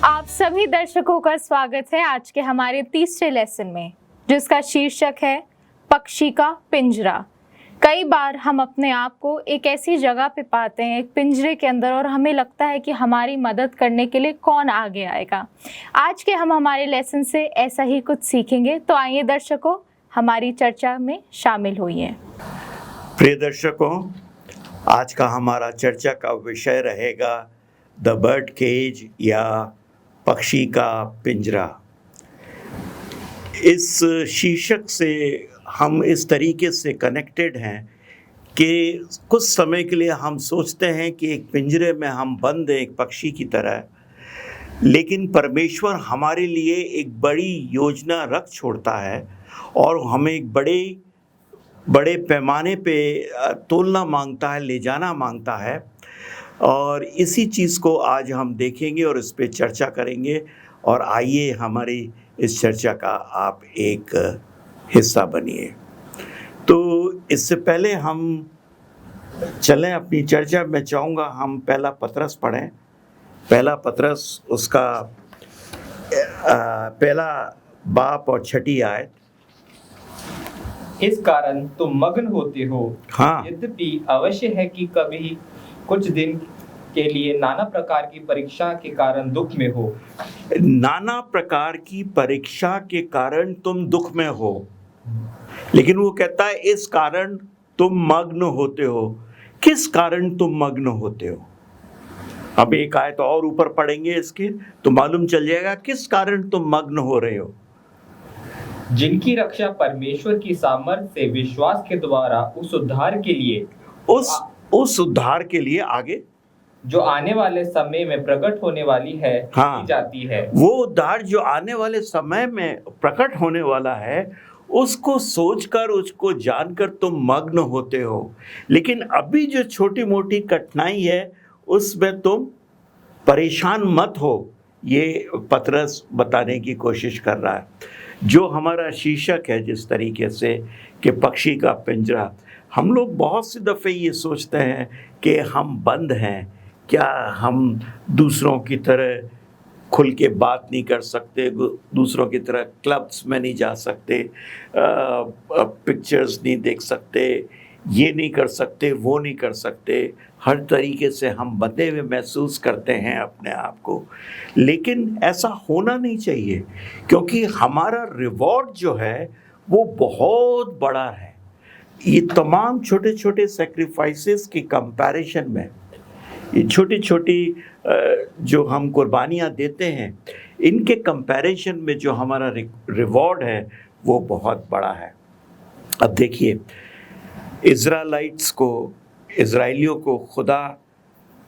आप सभी दर्शकों का स्वागत है आज के हमारे तीसरे लेसन में, जिसका शीर्षक है पक्षी का पिंजरा। कई बार हम अपने आप को एक ऐसी जगह पे पाते हैं, एक पिंजरे के अंदर, और हमें लगता है कि हमारी मदद करने के लिए कौन आगे आएगा। आज के हम हमारे लेसन से ऐसा ही कुछ सीखेंगे। तो आइए दर्शकों, हमारी चर्चा में शामिल होइए। प्रिय दर्शकों, आज का हमारा चर्चा का विषय रहेगा द बर्ड केज या पक्षी का पिंजरा। इस शीर्षक से हम इस तरीके से कनेक्टेड हैं कि कुछ समय के लिए हम सोचते हैं कि एक पिंजरे में हम बंद हैं एक पक्षी की तरह, लेकिन परमेश्वर हमारे लिए एक बड़ी योजना रख छोड़ता है और हमें एक बड़े पैमाने पे तोलना मांगता है, ले जाना मांगता है। और इसी चीज़ को आज हम देखेंगे और इस पे चर्चा करेंगे। और आइए हमारी इस चर्चा का आप एक हिस्सा बनिए। तो इससे पहले हम चलें अपनी चर्चा में, चाहूँगा हम पहला पतरस पढ़ें। पहला पतरस उसका पहला बाप और छठी आयत। इस कारण तुम मग्न होते हो। हाँ। यद्यपि अवश्य है कि कभी कुछ दिन के लिए नाना प्रकार की परीक्षा के कारण दुख में हो। नाना प्रकार की परीक्षा के कारण तुम दुख में हो, लेकिन वो कहता है इस कारण तुम मग्न होते हो। किस कारण तुम मग्न होते हो? अब एक आयत और ऊपर पढ़ेंगे इसके तो मालूम चल जाएगा किस कारण तुम मग्न हो रहे हो। जिनकी रक्षा परमेश्वर की सामर्थ से विश्वास के द्वारा उस उद्धार के लिए उस उद्धार के लिए आगे जो आने वाले समय में प्रकट होने वाली है हाँ, की जाती है। वो उद्धार जो आने वाले समय में प्रकट होने वाला है, उसको सोचकर, उसको जानकर तुम मग्न होते हो। लेकिन अभी जो छोटी मोटी कठिनाई है उसमें तुम परेशान मत हो, ये पतरस बताने की कोशिश कर रहा है। जो हमारा शीर्षक है जिस तरीके से कि पक्षी का पिंजरा, हम लोग बहुत सी दफ़े ये सोचते हैं कि हम बंद हैं, क्या हम दूसरों की तरह खुल के बात नहीं कर सकते, दूसरों की तरह क्लब्स में नहीं जा सकते, पिक्चर्स नहीं देख सकते, ये नहीं कर सकते, वो नहीं कर सकते। हर तरीके से हम बंधे हुए महसूस करते हैं अपने आप को। लेकिन ऐसा होना नहीं चाहिए, क्योंकि हमारा रिवॉर्ड जो है वो बहुत बड़ा है। ये तमाम छोटे छोटे सेक्रीफाइसेस की कंपैरिजन में, ये छोटी छोटी जो हम कुर्बानियाँ देते हैं, इनके कंपैरिजन में जो हमारा रिवॉर्ड है वो बहुत बड़ा है। अब देखिए, इज़राइलियों को खुदा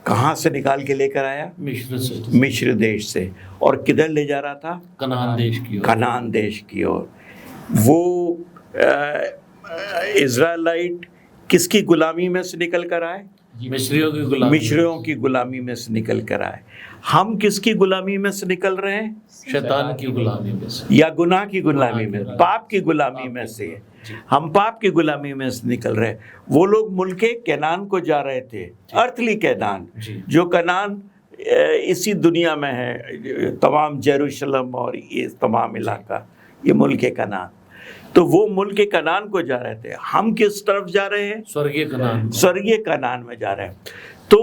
कहाँ से निकाल के लेकर आया? मिस्र देश से। और किधर ले जा रहा था? कनान देश की ओर। वो इज़राइलाइट किसकी गुलामी में से निकल कर आए? मिस्रियों की गुलामी में से निकल कर आए। हम किसकी गुलामी में से निकल रहे हैं? शैतान की गुलामी में से, या गुनाह की गुलामी में, पाप की गुलामी में से। हम पाप की गुलामी में से निकल रहे हैं। वो लोग मुल्के कनान को जा रहे थे, अर्थली कनान, जो कनान इसी दुनिया में है, तमाम जेरूशलम और ये तमाम इलाका, ये मुल्के कनान। तो वो मुल्क कनान को जा रहे थे। हम किस तरफ जा रहे हैं? स्वर्गीय कनान में जा रहे हैं। तो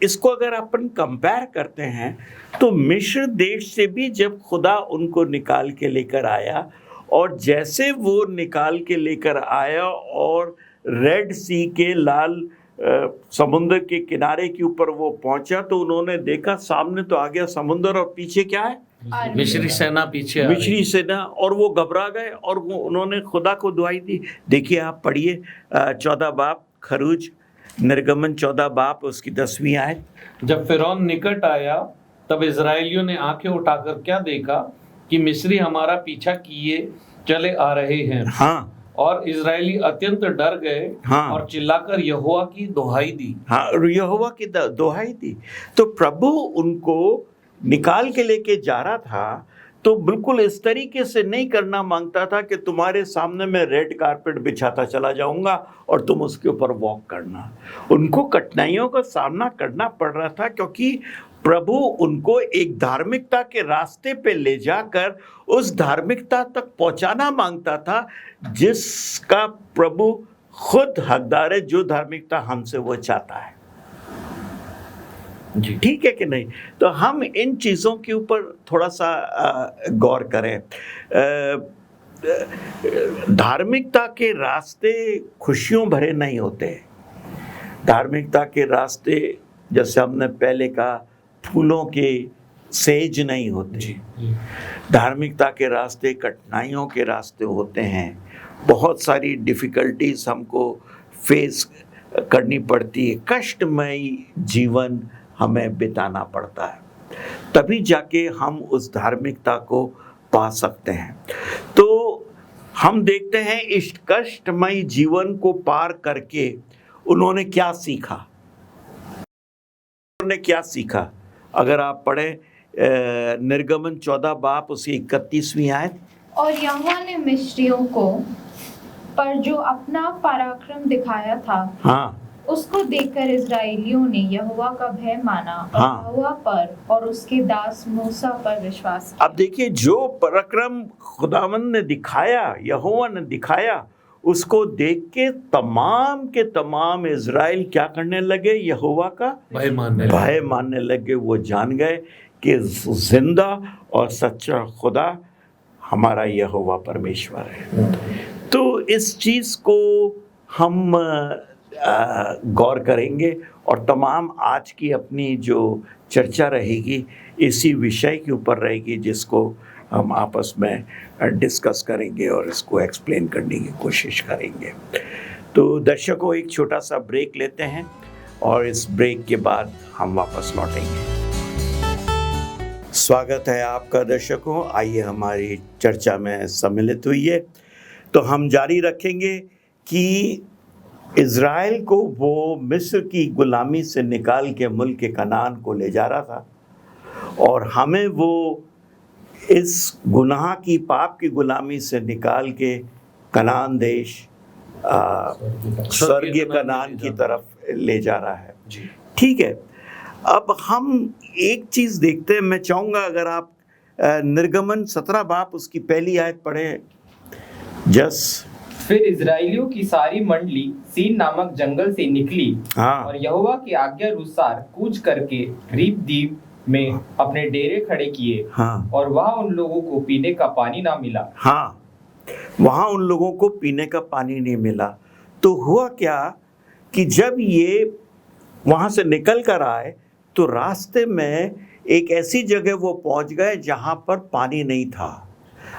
इसको अगर अपन कंपेयर करते हैं तो मिस्र देश से भी जब खुदा उनको निकाल के लेकर आया, और जैसे वो निकाल के लेकर आया और रेड सी के लाल समुद्र के किनारे के ऊपर वो पहुंचा, तो उन्होंने देखा सामने तो आ गया समुद्र और पीछे क्या है? मिस्री सेना पीछे, मिस्री सेना। और वो घबरा गए और वो उन्होंने खुदा को दुआई दी। देखिए, आप पढ़िए 14 बाप खरूज, निर्गमन 14 बाप उसकी 10वीं आयत। जब फिरौन निकट आया तब इजराइलियों ने आंखें उठाकर क्या देखा कि मिस्री हमारा पीछा किए चले आ रहे हैं। हाँ। और इजरायली अत्यंत डर गए। हाँ। और चिल्लाकर यहोवा की दुहाई दी। हाँ, यहोवा की दुहाई दी। तो प्रभु उनको निकाल के लेके जा रहा था, तो बिल्कुल इस तरीके से नहीं करना मांगता था कि तुम्हारे सामने मैं रेड कारपेट बिछाता चला जाऊंगा और तुम उसके ऊपर वॉक करना। उनको कठिनाइयों का सामना करना पड़ रहा था, क्योंकि प्रभु उनको एक धार्मिकता के रास्ते पे ले जाकर उस धार्मिकता तक पहुंचाना मांगता था जिसका प्रभु खुद हकदार है, जो धार्मिकता हमसे वो चाहता है। जी ठीक है कि नहीं? तो हम इन चीज़ों के ऊपर थोड़ा सा गौर करें। धार्मिकता के रास्ते खुशियों भरे नहीं होते। धार्मिकता के रास्ते, जैसे हमने पहले कहा, फूलों के सेज नहीं होते। जी धार्मिकता के रास्ते कठिनाइयों के रास्ते होते हैं। बहुत सारी डिफ़िकल्टीज हमको फेस करनी पड़ती है, कष्टमयी जीवन हमें बिताना पड़ता है, तभी जाके हम उस धार्मिकता को पा सकते हैं। तो हम देखते हैं इस कष्टमयी जीवन को पार करके उन्होंने क्या सीखा। उन्होंने क्या सीखा? अगर आप पढ़ें निर्गमन 14 बाब उसकी 31वीं आयत। और यहोवा ने मिस्रियों को पर जो अपना पराक्रम दिखाया था, हाँ, उसको देखकर इजराइलियों ने यहोवा का भय माना और हाँ। यहोवा पर और उसके दास मूसा पर विश्वास किया। अब देखिए, जो पराक्रम खुदावंद ने दिखाया, यहोवा ने दिखाया, उसको देख के तमाम इजराइल क्या करने लगे? यहोवा का भय मानने लगे। वो जान गए कि जिंदा और सच्चा खुदा हमारा यहोवा परमेश्वर है। तो इस चीज़ को हम गौर करेंगे और तमाम आज की अपनी जो चर्चा रहेगी इसी विषय के ऊपर रहेगी, जिसको हम आपस में डिस्कस करेंगे और इसको एक्सप्लेन करने की कोशिश करेंगे। तो दर्शकों, एक छोटा सा ब्रेक लेते हैं और इस ब्रेक के बाद हम वापस लौटेंगे। स्वागत है आपका दर्शकों, आइए हमारी चर्चा में सम्मिलित हुइए। तो हम जारी रखेंगे कि इज़राइल को वो मिस्र की गुलामी से निकाल के मुल्क कनान को ले जा रहा था, और हमें वो इस गुनाह की, पाप की गुलामी से निकाल के कनान देश, स्वर्गीय कनान की तरफ ले जा रहा है। ठीक है, अब हम एक चीज़ देखते हैं। मैं चाहूँगा अगर आप निर्गमन 17 बाब उसकी पहली आयत पढ़ें। फिर इजराइलियों की सारी मंडली सीन नामक जंगल से निकली, हाँ। और यहोवा की आज्ञा अनुसार कूच करके रीपदीप में अपने डेरे खड़े किए, हाँ। और वहां उन लोगों को पीने का पानी ना मिला। हाँ, वहाँ उन लोगों को पीने का पानी नहीं मिला। तो हुआ क्या कि जब ये वहाँ से निकल कर आए तो रास्ते में एक ऐसी जगह वो पहुँच गए जहाँ पर पानी नहीं था।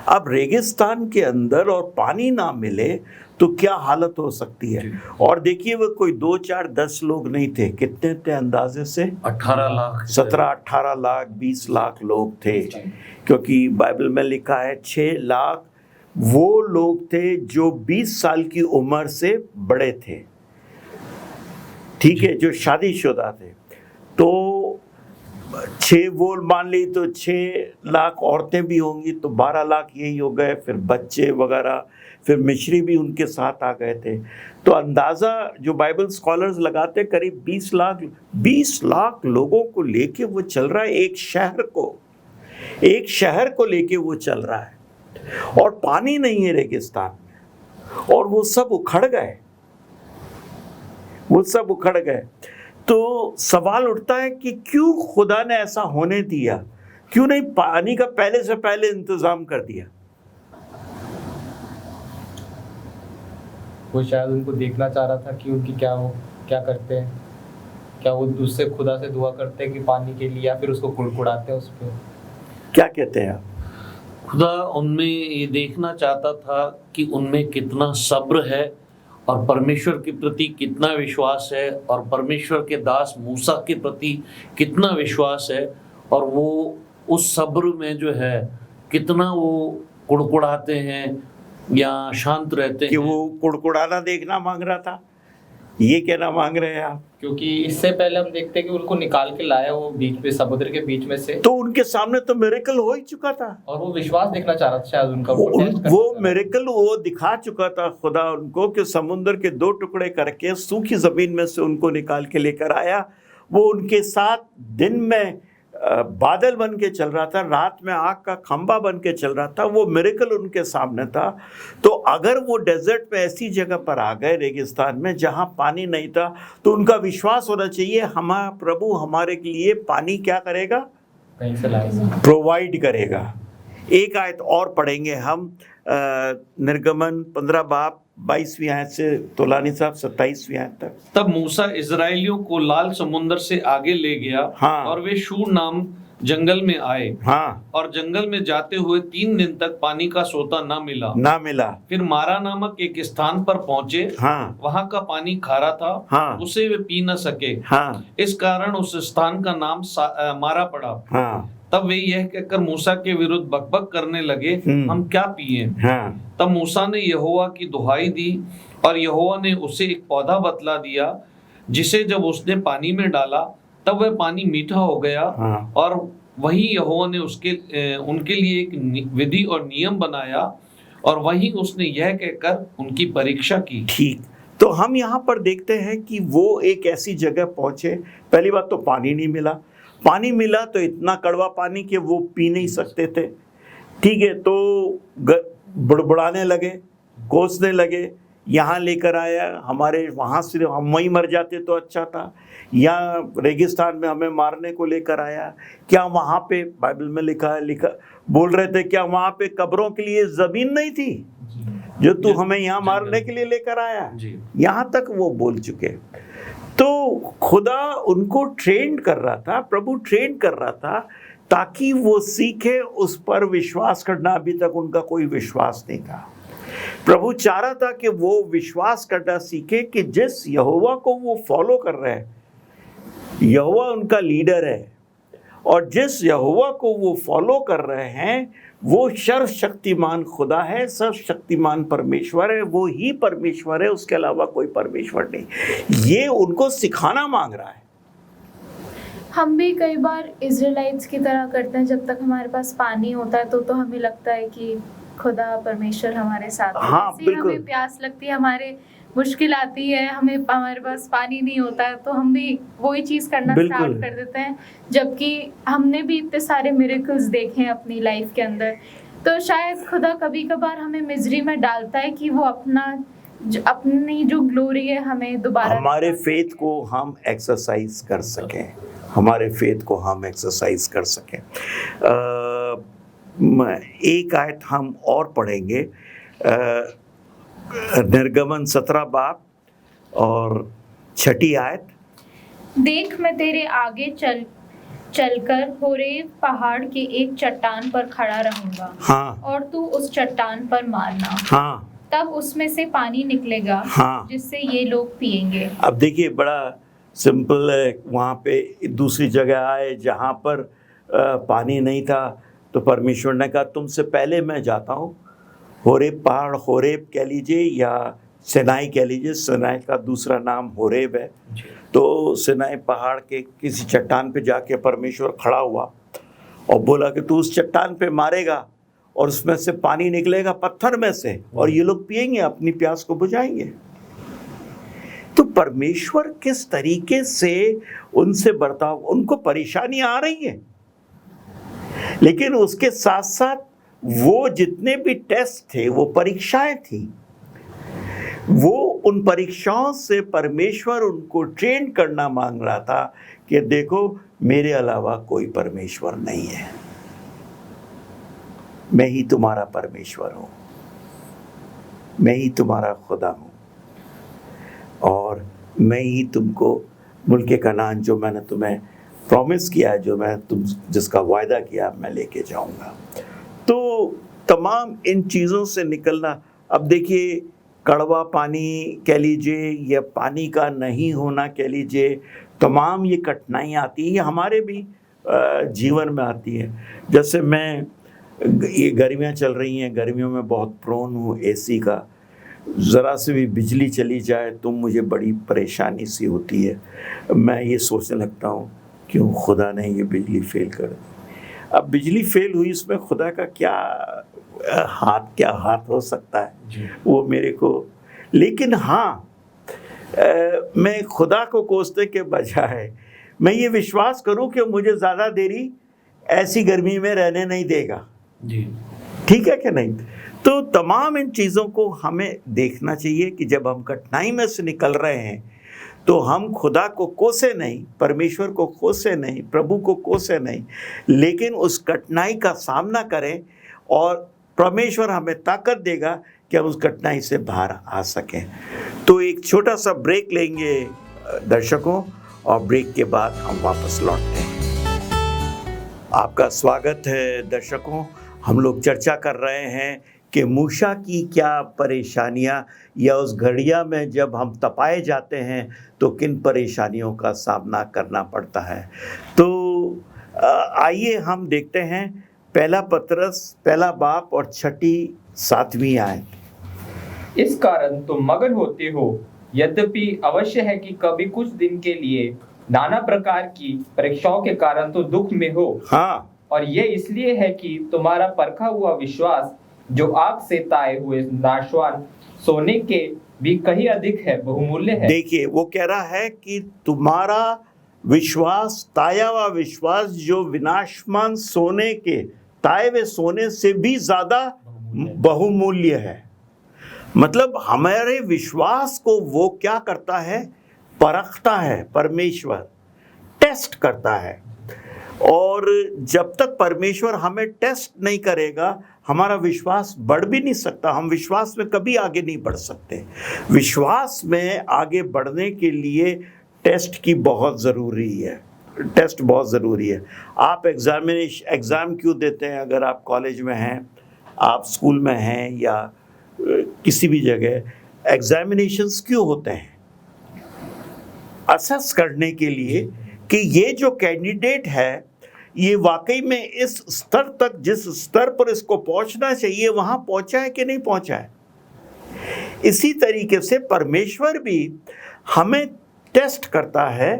अब रेगिस्तान के अंदर और पानी ना मिले तो क्या हालत हो सकती है। और देखिए, वो कोई 2, 4, 10 लोग नहीं थे। कितने थे अंदाजे से? 18 लाख, 17, 18 लाख, 20 लाख लोग थे, क्योंकि बाइबल में लिखा है 6 लाख वो लोग थे जो 20 साल की उम्र से बड़े थे। ठीक है, जो शादीशुदा थे। तो 6 वो मान ली तो 6 लाख औरतें भी होंगी, तो 12 लाख यही हो गए। फिर बच्चे वगैरह, फिर मिस्री भी उनके साथ आ गए थे। तो अंदाज़ा जो बाइबल स्कॉलर्स लगाते करीब 20 लाख लोगों को लेके वो चल रहा है। एक शहर को लेके वो चल रहा है, और पानी नहीं है रेगिस्तान में, और वो सब उखड़ गए। तो सवाल उठता है कि क्यों खुदा ने ऐसा होने दिया? क्यों नहीं पानी का पहले से पहले इंतजाम कर दिया? वो शायद उनको देखना चाह रहा था कि उनकी क्या करते हैं, क्या वो उससे खुदा से दुआ करते हैं कि पानी के लिए, या फिर उसको कुड़कुड़ाते हैं उस पर। क्या कहते हैं आप? खुदा उनमें ये देखना चाहता था कि उनमें कितना सब्र है और परमेश्वर के प्रति कितना विश्वास है, और परमेश्वर के दास मूसा के प्रति कितना विश्वास है, और वो उस सब्र में जो है कितना वो कुड़कुड़ाते हैं या शांत रहते कि हैं। वो कुड़कुड़ाना देखना मांग रहा था, ये कहना मांग रहे हैं आप? क्योंकि इससे पहले हम देखते हैं कि उनको निकाल के लाया वो बीच में, समुद्र के बीच में से, तो उनके सामने तो मिरेकल हो ही चुका था, और वो विश्वास देखना चाह रहा था शायद उनका। वो मिरेकल वो दिखा चुका था खुदा उनको, कि समुद्र के 2 टुकड़े करके सूखी जमीन में से उनको निकाल के लेकर आया। वो उनके साथ दिन में बादल बन के चल रहा था, रात में आग का खंबा बन के चल रहा था, वो मिरेकल उनके सामने था। तो अगर वो डेजर्ट में ऐसी जगह पर आ गए, रेगिस्तान में जहाँ पानी नहीं था, तो उनका विश्वास होना चाहिए हमारा प्रभु हमारे लिए पानी क्या करेगा, कहीं से लाएगा, प्रोवाइड करेगा। एक आयत और पढ़ेंगे हम, निर्गमन 15 बाब 22वीं आयत से तोलानी साहब 27वीं आयत तक। तब मूसा इजराइलियों को लाल समुंदर से आगे ले गया, हाँ। और वे शूर नाम जंगल में आए, हाँ, और जंगल में जाते हुए 3 दिन तक पानी का सोता न मिला। फिर मारा नामक एक स्थान पर पहुंचे, हाँ, वहां का पानी खारा था, हाँ, उसे वे पी न सके, हाँ, इस कारण उस स्थान का नाम मारा पड़ा। हाँ, तब वे यह कहकर मूसा के विरुद्ध बकबक करने लगे, हम क्या पिए। हाँ, तब मूसा ने यहोवा की दुहाई दी, और यहोवा ने उसे एक पौधा बतला दिया, जिसे जब उसने पानी में डाला तब वह पानी मीठा हो गया। हाँ। और वहीं यहोवा ने उनके लिए एक विधि और नियम बनाया, और वहीं उसने यह कहकर उनकी परीक्षा की। ठीक। तो हम यहाँ पर देखते हैं कि वो एक ऐसी जगह पहुंचे, पहली बात तो पानी नहीं मिला, पानी मिला तो इतना कड़वा पानी कि वो पी नहीं सकते थे। ठीक है, तो बुड़बुड़ाने लगे, कोसने लगे, यहाँ लेकर आया, हमारे वहाँ से हम वहीं मर जाते तो अच्छा था, या रेगिस्तान में हमें मारने को लेकर आया। क्या वहाँ पे बाइबल में लिखा बोल रहे थे, क्या वहाँ पे कब्रों के लिए ज़मीन नहीं थी जो तू हमें यहाँ मारने के लिए लेकर आया? यहाँ तक वो बोल चुके। तो खुदा उनको ट्रेन कर रहा था, प्रभु ट्रेन कर रहा था ताकि वो सीखे उस पर विश्वास करना। अभी तक उनका कोई विश्वास नहीं था। प्रभु चाह रहा था कि वो विश्वास करना सीखे कि जिस यहोवा को वो फॉलो कर रहे हैं, यहोवा उनका लीडर है, और जिस यहोवा को वो फॉलो कर रहे हैं वो सर्वशक्तिमान खुदा है, सर्वशक्तिमान परमेश्वर है, वो ही परमेश्वर है, उसके अलावा कोई परमेश्वर नहीं। ये उनको सिखाना मांग रहा है। हम भी कई बार इजराइलिट्स की तरह करते हैं, जब तक हमारे पास पानी होता है तो हमें लगता है कि खुदा परमेश्वर हमारे साथ है। हाँ, बिल्कुल। हमें प्यास लगती है, हमारे मुश्किल आती है, हमारे पास पानी नहीं होता है, तो हम भी वही चीज़ करना स्टार्ट कर देते हैं, जबकि हमने भी इतने सारे मिरेकल्स देखे हैं अपनी लाइफ के अंदर। तो शायद खुदा कभी कभार हमें मिजरी में डालता है कि वो अपनी जो ग्लोरी है हमें दोबारा, हमारे फेथ को हम एक्सरसाइज कर सकें, हमारे फेथ को हम एक्सरसाइज कर सकें। एक आयत हम और पढ़ेंगे, निर्गमन 17 बाब और 6 आयत। देख मैं तेरे आगे चलकर होरेब पहाड़ के एक चट्टान पर खड़ा रहूंगा, हाँ, और तू उस चट्टान पर मारना, हाँ, तब उसमें से पानी निकलेगा, हाँ, जिससे ये लोग पिएंगे। अब देखिए बड़ा सिंपल है। वहाँ पे दूसरी जगह आए जहाँ पर पानी नहीं था, तो परमेश्वर ने कहा तुमसे पहले मैं जाता हूँ। होरेब पहाड़, होरेब कह लीजिए या सिनाई कह लीजिए, सिनाई का दूसरा नाम होरेब है। तो सिनाई पहाड़ के किसी चट्टान पे जाके परमेश्वर खड़ा हुआ और बोला कि तू उस चट्टान पे मारेगा और उसमें से पानी निकलेगा पत्थर में से, और ये लोग पिएंगे, अपनी प्यास को बुझाएंगे। तो परमेश्वर किस तरीके से उनसे बर्ताव, उनको परेशानियां आ रही हैं, लेकिन उसके साथ साथ वो जितने भी टेस्ट थे, वो परीक्षाएं थी, वो उन परीक्षाओं से परमेश्वर उनको ट्रेन करना मांग रहा था कि देखो मेरे अलावा कोई परमेश्वर नहीं है, मैं ही तुम्हारा परमेश्वर हूं, मैं ही तुम्हारा खुदा हूं, और मैं ही तुमको मुल्क कनान जो मैंने तुम्हें प्रॉमिस किया है, जो मैं जिसका वायदा किया, मैं लेके जाऊंगा। तो तमाम इन चीज़ों से निकलना, अब देखिए कड़वा पानी कह लीजिए या पानी का नहीं होना कह लीजिए, तमाम ये कठिनाइयाँ आती हैं, ये हमारे भी जीवन में आती है। जैसे मैं, ये गर्मियाँ चल रही हैं, गर्मियों में बहुत प्रोन हूँ एसी का, ज़रा से भी बिजली चली जाए तो मुझे बड़ी परेशानी सी होती है। मैं ये सोचने लगता हूँ क्यों खुदा ने ये बिजली फेल कर दी। अब बिजली फेल हुई, इसमें खुदा का क्या हाथ हो सकता है वो मेरे को। लेकिन हाँ, मैं खुदा को कोसने के बजाय मैं ये विश्वास करूं कि मुझे ज़्यादा देरी ऐसी गर्मी में रहने नहीं देगा। जी ठीक है कि नहीं? तो तमाम इन चीज़ों को हमें देखना चाहिए कि जब हम कठिनाई में से निकल रहे हैं तो हम खुदा को कोसे नहीं, परमेश्वर को कोसे नहीं, प्रभु को कोसे नहीं, लेकिन उस कठिनाई का सामना करें और परमेश्वर हमें ताकत देगा कि हम उस कठिनाई से बाहर आ सकें। तो एक छोटा सा ब्रेक लेंगे दर्शकों, और ब्रेक के बाद हम वापस लौटते हैं। आपका स्वागत है दर्शकों। हम लोग चर्चा कर रहे हैं कि मूसा की क्या परेशानियां, या उस घड़िया में जब हम तपाए जाते हैं तो किन परेशानियों का सामना करना पड़ता है। तो आइए हम देखते हैं पहला पतरस पहला बाप और 6-7 आयत। इस कारण तुम मगन होते हो, यद्यपि अवश्य है कि कभी कुछ दिन के लिए नाना प्रकार की परीक्षाओं के कारण तो दुख में हो। हाँ, और ये इसलिए है कि तुम्हारा परखा हुआ विश्वास, जो आग से ताए हुए नाशवान सोने के भी कहीं अधिक है, बहुमूल्य है। देखिए वो कह रहा है कि तुम्हारा विश्वास, ताया हुआ विश्वास, जो विनाशमान सोने के, ताए हुए सोने से भी ज्यादा बहुमूल्य है। मतलब हमारे विश्वास को वो क्या करता है? परखता है, परमेश्वर टेस्ट करता है। और जब तक परमेश्वर हमें टेस्ट नहीं करेगा, हमारा विश्वास बढ़ भी नहीं सकता। हम विश्वास में कभी आगे नहीं बढ़ सकते। विश्वास में आगे बढ़ने के लिए टेस्ट की बहुत ज़रूरी है, टेस्ट बहुत ज़रूरी है। आप एग्ज़ाम क्यों देते हैं? अगर आप कॉलेज में हैं, आप स्कूल में हैं, या किसी भी जगह एग्जामिनेशंस क्यों होते हैं? असेस करने के लिए कि ये जो कैंडिडेट है ये वाकई में इस स्तर तक, जिस स्तर पर इसको पहुंचना चाहिए, वहां पहुंचा है कि नहीं पहुंचा है। इसी तरीके से परमेश्वर भी हमें टेस्ट करता है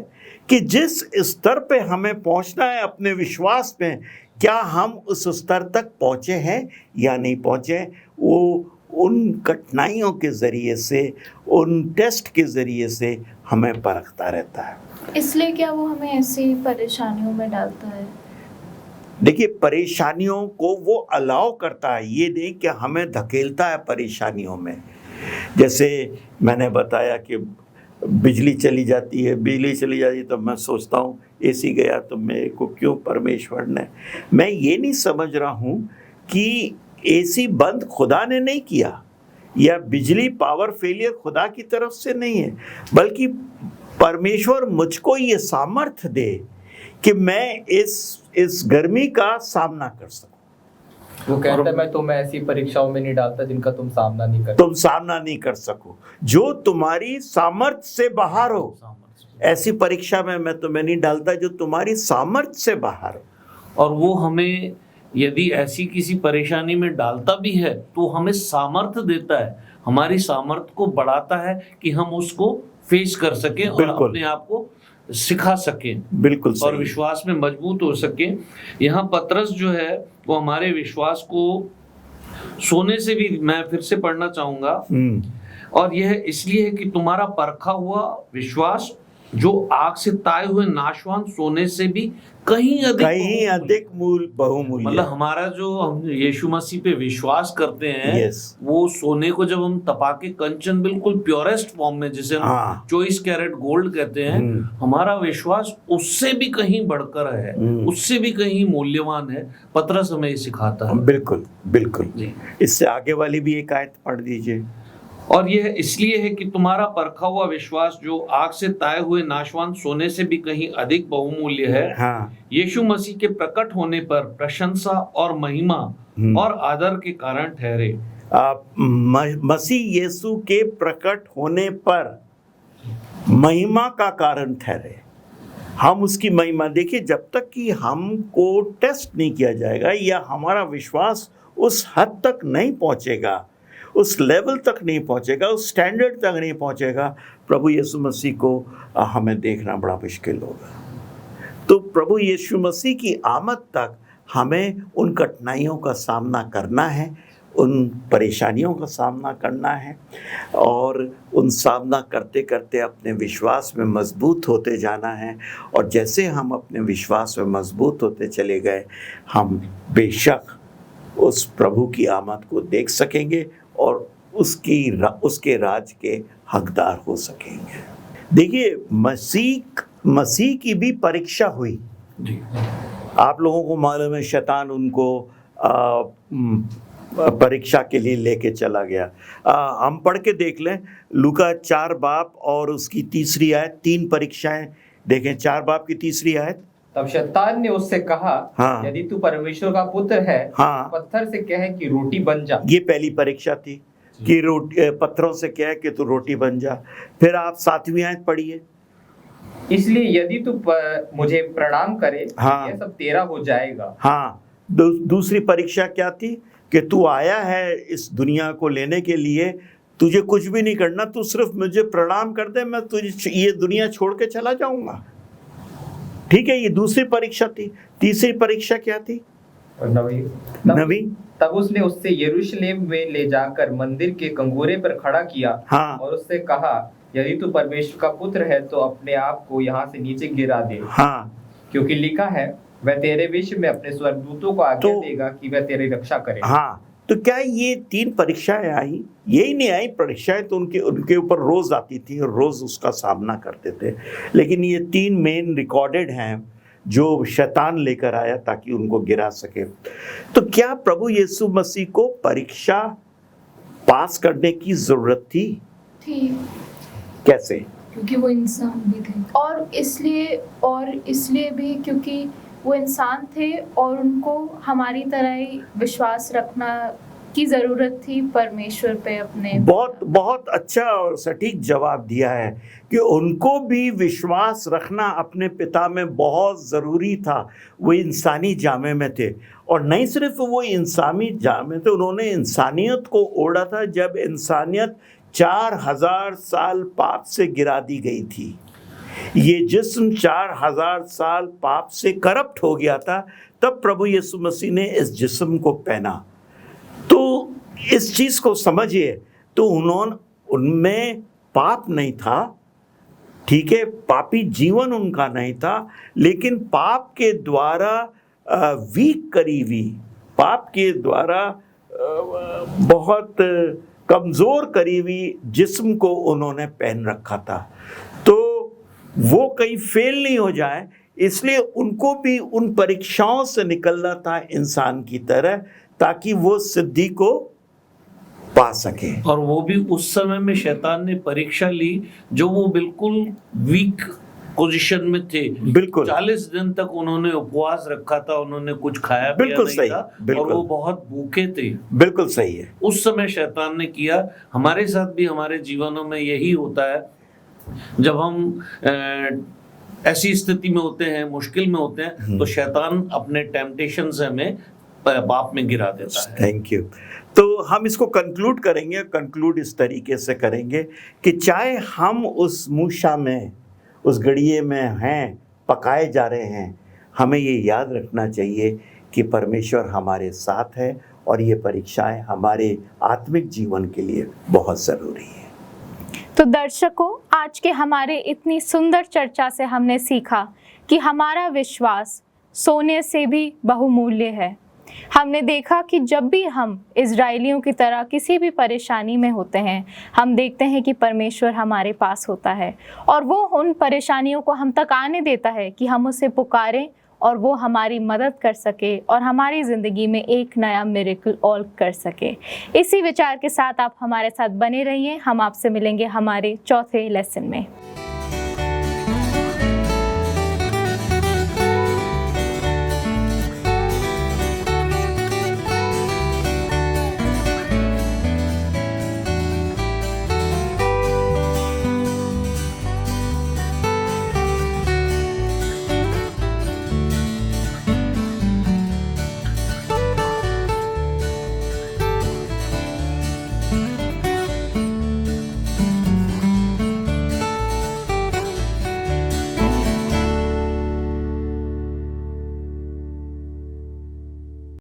कि जिस स्तर पे हमें पहुंचना है अपने विश्वास में, क्या हम उस स्तर तक पहुंचे हैं या नहीं पहुंचे। वो उन कठिनाइयों के ज़रिए से, उन टेस्ट के ज़रिए से हमें परखता रहता है। इसलिए क्या वो हमें ऐसी परेशानियों में डालता है? देखिए, परेशानियों को वो अलाउ करता है, ये नहीं कि हमें धकेलता है परेशानियों में। जैसे मैंने बताया कि बिजली चली जाती है, तो मैं सोचता हूँ एसी गया तो मेरे को क्यों परमेश्वर ने। मैं ये नहीं समझ रहा हूँ कि एसी बंद खुदा ने नहीं किया, या बिजली पावर फेलियर खुदा की तरफ से नहीं है, बल्कि परमेश्वर मुझको ये सामर्थ्य दे कि मैं इस गर्मी का सामना कर सकूं। वो कहता है मैं तुम्हें ऐसी परीक्षाओं में नहीं डालता जिनका तुम सामना नहीं कर सको, जो तुम्हारी सामर्थ्य से बाहर हो। ऐसी परीक्षा में मैं तुम्हें नहीं डालता जो तुम्हारी सामर्थ्य से बाहर हो। और वो हमें यदि ऐसी किसी परेशानी में डालता भी है तो हमें सामर्थ्य देता है, हमारी सामर्थ्य को बढ़ाता है कि हम उसको फेस कर सकें और अपने आप को सिखा सकें, बिल्कुल और विश्वास में मजबूत हो सकें। यहाँ पतरस जो है वो हमारे विश्वास को सोने से भी, मैं फिर से पढ़ना चाहूंगा, और यह इसलिए है कि तुम्हारा परखा हुआ विश्वास, जो आग से ताए हुए नाशवान सोने से भी कहीं अधिक बहुमूल्य। मतलब हमारा जो हम यीशु मसीह पे विश्वास करते हैं, yes. वो सोने को जब हम तपा के कंचन, बिल्कुल प्योरेस्ट फॉर्म में, जिसे हम 24 कैरेट गोल्ड कहते हैं, हमारा विश्वास उससे भी कहीं बढ़कर है, उससे भी कहीं मूल्यवान है। पतरस हमें ये सिखाता है। बिल्कुल बिल्कुल। इससे आगे वाली भी एक आयत पढ़ दीजिए। और यह इसलिए है कि तुम्हारा परखा हुआ विश्वास, जो आग से ताए हुए नाशवान सोने से भी कहीं अधिक बहुमूल्य है, यीशु मसीह के प्रकट होने पर प्रशंसा और महिमा और आदर के कारण ठहरे। मसीह यीशु के प्रकट होने पर महिमा का कारण ठहरे। हम उसकी महिमा, देखिए, जब तक कि हमको टेस्ट नहीं किया जाएगा या हमारा विश्वास उस हद तक नहीं पहुंचेगा, उस लेवल तक नहीं पहुंचेगा, उस स्टैंडर्ड तक नहीं पहुंचेगा, प्रभु यीशु मसीह को हमें देखना बड़ा मुश्किल होगा। तो प्रभु यीशु मसीह की आमद तक हमें उन कठिनाइयों का सामना करना है, उन परेशानियों का सामना करना है और उन सामना करते करते अपने विश्वास में मजबूत होते जाना है। और जैसे हम अपने विश्वास में मजबूत होते चले गए, हम बेशक उस प्रभु की आमद को देख सकेंगे और उसके राज के हकदार हो सकेंगे। देखिए, मसीह की भी परीक्षा हुई। आप लोगों को मालूम है, शैतान उनको परीक्षा के लिए लेके चला गया। हम पढ़ के देख लें, लूका 4 बाब और उसकी 3 आयत, 3 परीक्षाएं देखें। 4 बाब की 3 आयत। तब शैतान ने उससे कहा, हाँ। यदि तू परमेश्वर का पुत्र है, हाँ। पत्थर से कहे कि रोटी बन जा। ये पहली परीक्षा थी कि पत्थरों से कहे कि तू रोटी बन जा। फिर आप 7वीं आयत पढ़िए। इसलिए यदि तू मुझे प्रणाम करे, हाँ। यह सब तेरा हो जाएगा। हाँ, दूसरी परीक्षा क्या थी कि तू आया है इस दुनिया को लेने के लिए, तुझे कुछ भी नहीं करना, तू सिर्फ मुझे प्रणाम कर दे, मैं तुझे ये दुनिया छोड़ के चला जाऊंगा। ठीक है, ये दूसरी परीक्षा थी। तीसरी परीक्षा क्या थी? नवी। तब उसने उससे यरूशलेम में ले जाकर मंदिर के कंगोरे पर खड़ा किया। हाँ। और उससे कहा, यदि तू परमेश्वर का पुत्र है तो अपने आप को यहाँ से नीचे गिरा दे। हाँ। क्योंकि लिखा है, वह तेरे विषय में अपने स्वर्गदूतों को आज्ञा देगा कि वह तेरी रक्षा करे। हाँ, तो क्या ये 3 परीक्षाएं आई? यही नहीं आई परीक्षाएं, तो उनके ऊपर रोज आती थी और रोज उसका सामना करते थे। लेकिन ये 3 मेन रिकॉर्डेड हैं जो शैतान लेकर आया ताकि उनको गिरा सके। तो क्या प्रभु यीशु मसीह को परीक्षा पास करने की जरूरत थी? कैसे? क्योंकि वो इंसान भी थे, और इसलिए भी क्योंकि वो इंसान थे और उनको हमारी तरह ही विश्वास रखना की ज़रूरत थी परमेश्वर पे अपने। बहुत अच्छा और सटीक जवाब दिया है कि उनको भी विश्वास रखना अपने पिता में बहुत ज़रूरी था। वो इंसानी जामे में थे, और नहीं सिर्फ वो इंसानी जामे थे, उन्होंने इंसानियत को ओढ़ा था जब इंसानियत 4000 साल पाप से गिरा दी गई थी। ये जिस्म 4000 साल पाप से करप्ट हो गया था, तब प्रभु यीशु मसीह ने इस जिस्म को पहना। तो इस चीज़ को समझिए, तो उनमें पाप नहीं था, ठीक है, पापी जीवन उनका नहीं था, लेकिन पाप के द्वारा वीक करी हुई, पाप के द्वारा बहुत कमज़ोर करी हुई जिस्म को उन्होंने पहन रखा था। तो वो कहीं फेल नहीं हो जाए, इसलिए उनको भी उन परीक्षाओं से निकलना था इंसान की तरह, ताकि वो सिद्धि को पा सके। और वो भी उस समय में शैतान ने परीक्षा ली जो वो बिल्कुल वीक पोजीशन में थे। बिल्कुल 40 दिन तक उन्होंने उपवास रखा था, उन्होंने कुछ खाया पिया बिल्कुल नहीं सही, था, बिल्कुल। और वो बहुत भूखे थे। बिल्कुल सही है। उस समय शैतान ने किया। हमारे साथ भी हमारे जीवनों में यही होता है, जब हम ऐसी स्थिति में होते हैं, मुश्किल में होते हैं, तो शैतान अपने टेम्पटेशन से हमें पाप में गिरा देता है। Thank you. तो हम इसको कंक्लूड करेंगे, कंक्लूड इस तरीके से करेंगे कि चाहे हम उस मूशा में, उस गड़िए में हैं, पकाए जा रहे हैं, हमें ये याद रखना चाहिए कि परमेश्वर हमारे साथ है और ये परीक्षाएं हमारे आत्मिक जीवन के लिए बहुत ज़रूरी है। तो दर्शकों, आज के हमारे इतनी सुंदर चर्चा से हमने सीखा कि हमारा विश्वास सोने से भी बहुमूल्य है। हमने देखा कि जब भी हम इजराइलियों की तरह किसी भी परेशानी में होते हैं, हम देखते हैं कि परमेश्वर हमारे पास होता है और वो उन परेशानियों को हम तक आने देता है कि हम उसे पुकारें और वो हमारी मदद कर सके और हमारी ज़िंदगी में एक नया मिरेकल और कर सके। इसी विचार के साथ आप हमारे साथ बने रहिए। हम आपसे मिलेंगे हमारे चौथे लेसन में।